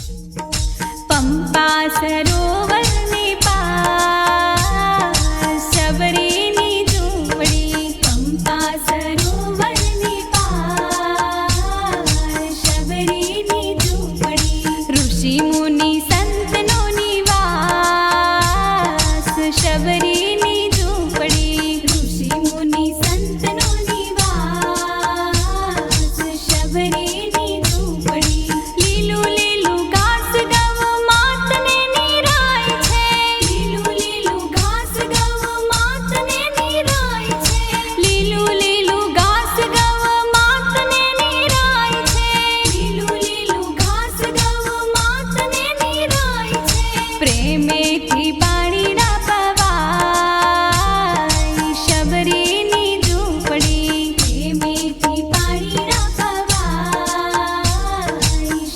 पंपा सरोवरने पार शबरीनी झूंपड़ी। पंपा सरोवरने पार शबरीनी झूंपड़ी। ऋषि मुनि संतनो निवास शबरीनी झूंपड़ी। ऋषि मुनि संतनो निवास शबरीनी झूंपड़ी। લીલું લીલું ઘાસ ગવ માતને નિરાય છે। લીલું લીલું ઘાસ ગવ માતને નિરાય છે। લીલું લીલું ઘાસ ગવ માતને નિરાય છે। લીલું લીલું ઘાસ ગવ માતને નિરાય છે। પ્રેમેથી પાણીના પવાય શબરીની ઝૂંપડી। પ્રેમેથી પાણીના પવાય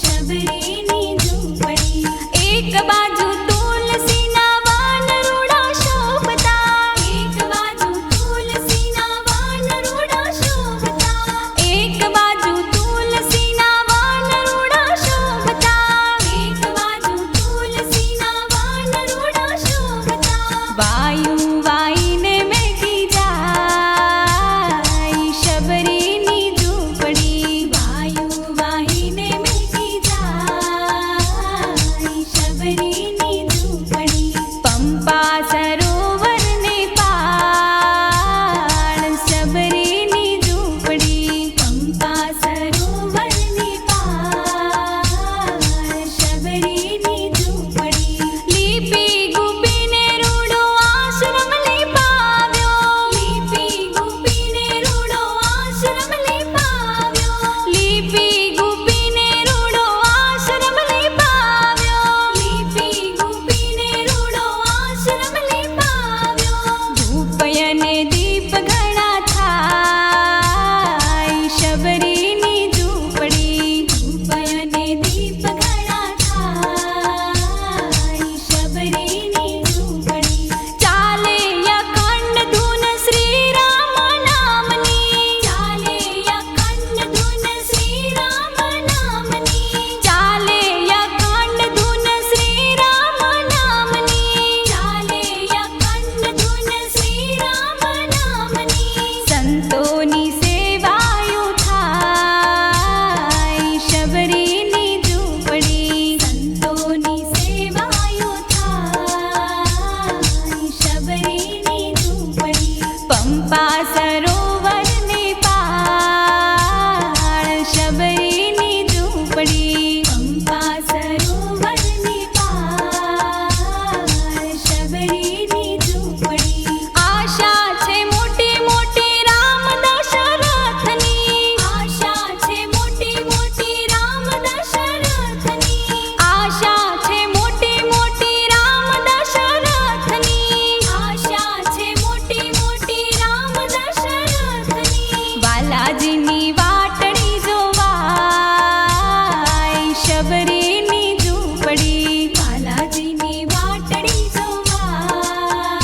શબરીની ઝૂંપડી। એક બાજુ તુલસીના વન રૂડા શોભતા। એક બાજુ તુલસીના વન રૂડા શોભતા। એક બાજુ તુલસીના વન રૂડા શોભતા। એક બાજુ તુલસીના વન રૂડા શોભતા। વાયુ વાઈને મેઘી જાય શબરીની ઝૂંપડી। વાયુ વાહીને મેઘી જાય શબરીની ઝૂંપડી। पंपा सरोवरने पार शबरीनी झूंपड़ी। पंपा सरोवरने पार शबरीनी झूंपड़ी। લીપી ગુપીને રૂડો આશ્રમ લીપાવ્યો। લીપી ગુપીને રૂડો આશ્રમ લીપાવ્યો। લીપી ગુપીને રૂડો આશ્રમ લીપાવ્યો। લીપી ગુપીને રૂડો આશ્રમ લીપાવ્યો। ધૂપ અને દીપ ઘણા થાય શબરીની ઝૂંપડી। ધૂપ અને દીપ ઘણા થાય શબરીની ઝૂંપડી। ચાલે અખંડ ધૂન શ્રી રામ નામની। ચાલે અખંડ ધૂન શ્રી રામ નામની। ચાલે અખંડ ધૂન શ્રી રામ નામની। ચાલે અખંડ ધૂન શ્રી રામ નામની। સંતોની સેવાયો થાય શબરીની ઝૂંપડી। સંતોની સેવાયો થાય શબરીની ઝૂંપડી। पंपा સરોવરને પાર શબરીની ઝૂંપડી। पंपा સરોવરને પાર શબરીની ઝૂંપડી। આશા છે મોટી મોટી રામ દશરથની। આશા છે મોટી મોટી રામ દશરથની। આશા છે મોટી મોટી રામ દશરથની। આશા છે મોટી મોટી રામ દશરથની। વાલાજીની વાટડી જોવાય શબરીની ઝૂંપડી। વાલાજીની વાટડી જોવાય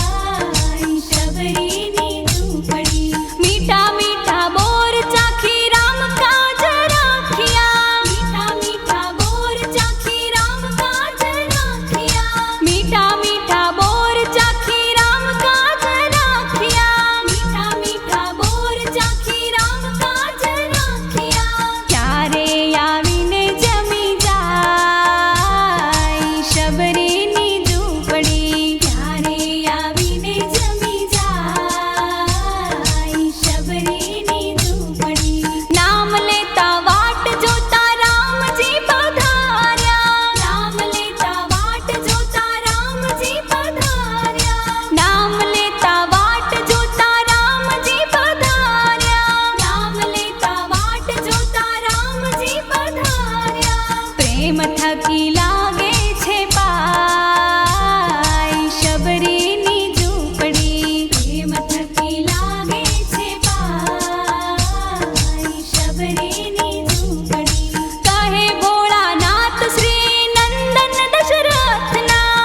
શબરીની ઝૂંપડી। મીઠા મીઠા બોર ચાખી રામ કાજ રાખ્યા। મીઠા મીઠા બોર ચાખી રામ કાજ રાખ્યા। મીઠા મીઠા બોર ચાખી રામ કાજ રાખ્યા। મીઠા મીઠા બોર ચાખી રામ કાજ રાખ્યા। ક્યારે આવીને જમી જાય શબરીની ઝૂંપડી। ક્યારે આવીને જમી જાય શબરીની ઝૂંપડી। નામ લેતા વાટ જોતા રામજી પધાર્યા। નામ લેતા વાટ જોતા રામજી પધાર્યા। નામ લેતા વાટ જોતા રામજી પધાર્યા। નામ લેતા વાટ જોતા રામજી પધાર્યા। પ્રેમ થકી લાગે છે પાય શબરીની ઝૂંપડી। પ્રેમ થકી લાગે છે પાય શબરીની ઝૂંપડી। કહે ભોળાનાથ શ્રી નંદન દશરથના।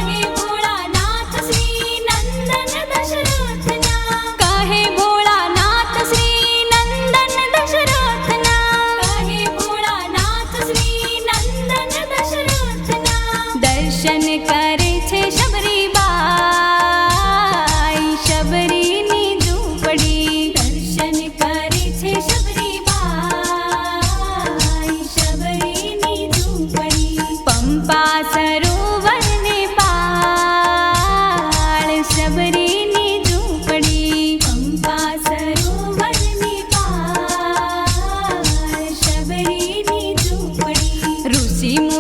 કહે ભોળાનાથ શ્રી નંદન દશરથના। કહે ભોળાનાથ શ્રી નંદન દશરથના। કહે ભોળાનાથ શ્રી નંદન દશરથના। ઋષિ